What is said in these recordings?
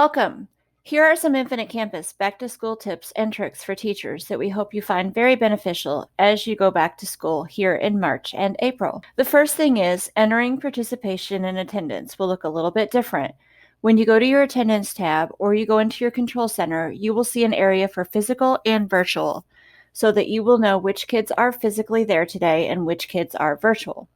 Welcome! Here are some Infinite Campus back-to-school tips and tricks for teachers that we hope you find very beneficial as you go back to school here in March and April. The first thing is entering participation and attendance will look a little bit different. When you go to your attendance tab or you go into your control center, you will see an area for physical and virtual so that you will know which kids are physically there today and which kids are virtual.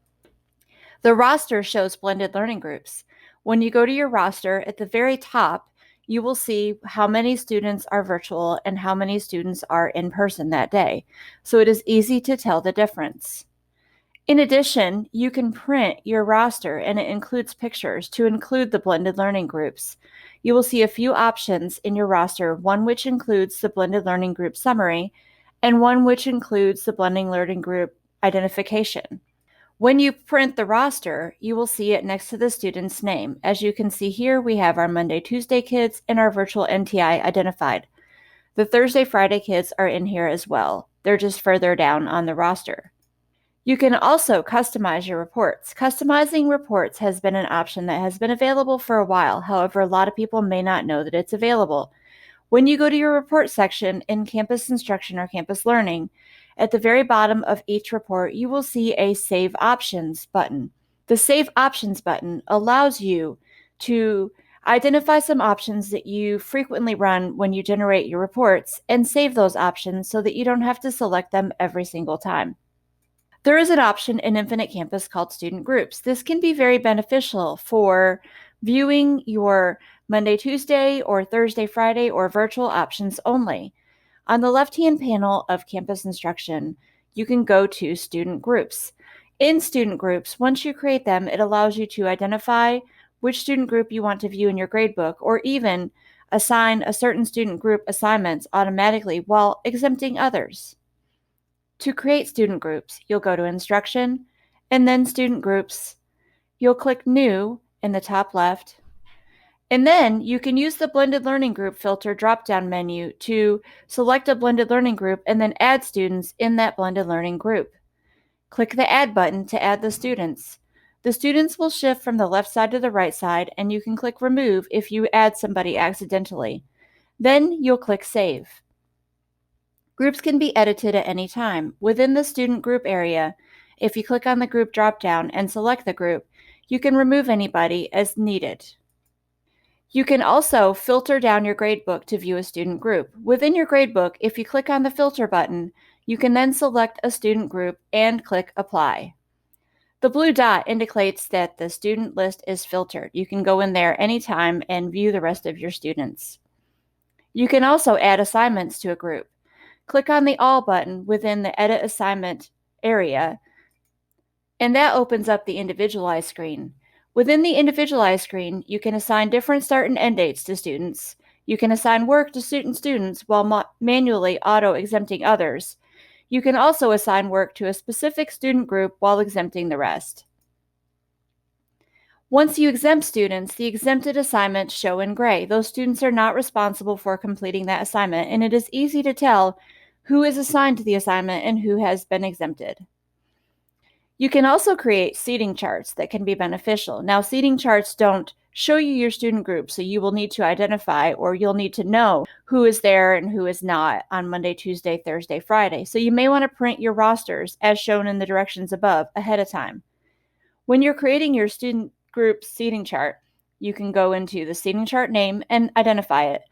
The roster shows blended learning groups. When you go to your roster, at the very top, you will see how many students are virtual and how many students are in person that day. So it is easy to tell the difference. In addition, you can print your roster and it includes pictures to include the blended learning groups. You will see a few options in your roster, one which includes the blended learning group summary and one which includes the blended learning group identification. When you print the roster, you will see it next to the student's name. As you can see here, we have our Monday, Tuesday kids and our virtual NTI identified. The Thursday, Friday kids are in here as well. They're just further down on the roster. You can also customize your reports. Customizing reports has been an option that has been available for a while. However, a lot of people may not know that it's available. When you go to your report section in Campus Instruction or Campus Learning, at the very bottom of each report, you will see a Save Options button. The Save Options button allows you to identify some options that you frequently run when you generate your reports and save those options so that you don't have to select them every single time. There is an option in Infinite Campus called Student Groups. This can be very beneficial for viewing your Monday, Tuesday, or Thursday, Friday, or virtual options only. On the left-hand panel of Campus Instruction, you can go to Student Groups. In Student Groups, once you create them, it allows you to identify which student group you want to view in your gradebook, or even assign a certain student group assignments automatically while exempting others. To create student groups, you'll go to Instruction, and then Student Groups. You'll click New in the top left, and then you can use the Blended Learning Group filter drop-down menu to select a blended learning group and then add students in that blended learning group. Click the Add button to add the students. The students will shift from the left side to the right side, and you can click Remove if you add somebody accidentally. Then you'll click Save. Groups can be edited at any time. Within the student group area, if you click on the group drop-down and select the group, you can remove anybody as needed. You can also filter down your gradebook to view a student group. Within your gradebook, if you click on the Filter button, you can then select a student group and click Apply. The blue dot indicates that the student list is filtered. You can go in there anytime and view the rest of your students. You can also add assignments to a group. Click on the All button within the Edit Assignment area, and that opens up the Individualize screen. Within the Individualize screen, you can assign different start and end dates to students. You can assign work to certain students while manually auto-exempting others. You can also assign work to a specific student group while exempting the rest. Once you exempt students, the exempted assignments show in gray. Those students are not responsible for completing that assignment, and it is easy to tell who is assigned to the assignment and who has been exempted. You can also create seating charts that can be beneficial. Now, seating charts don't show you your student group, so you will need to identify or you'll need to know who is there and who is not on Monday, Tuesday, Thursday, Friday. So you may want to print your rosters as shown in the directions above ahead of time. When you're creating your student group seating chart, you can go into the seating chart name and identify it.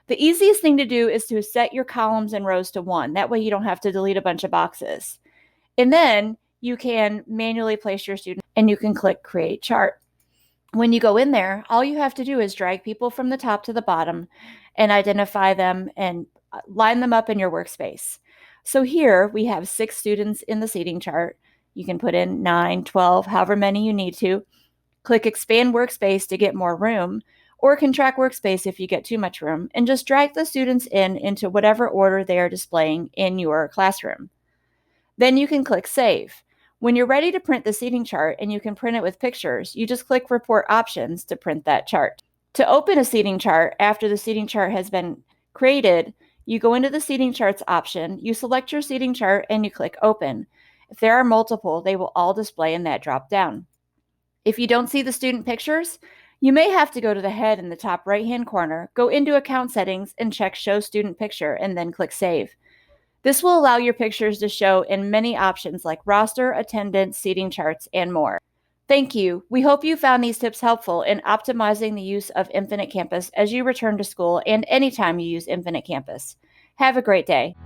The easiest thing to do is to set your columns and rows to 1. That way you don't have to delete a bunch of boxes. And then you can manually place your student and you can click Create Chart. When you go in there, all you have to do is drag people from the top to the bottom and identify them and line them up in your workspace. So here we have 6 students in the seating chart. You can put in 9, 12, however many you need to. Click Expand Workspace to get more room, or Contract Workspace if you get too much room, and just drag the students into whatever order they are displaying in your classroom. Then you can click Save. When you're ready to print the seating chart and you can print it with pictures, you just click Report Options to print that chart. To open a seating chart after the seating chart has been created, you go into the seating charts option, you select your seating chart, and you click Open. If there are multiple, they will all display in that drop down. If you don't see the student pictures, You may have to go to the head in the top right-hand corner, go into Account Settings, and check Show Student Picture, and then click Save. This will allow your pictures to show in many options like roster, attendance, seating charts, and more. Thank you. We hope you found these tips helpful in optimizing the use of Infinite Campus as you return to school and anytime you use Infinite Campus. Have a great day.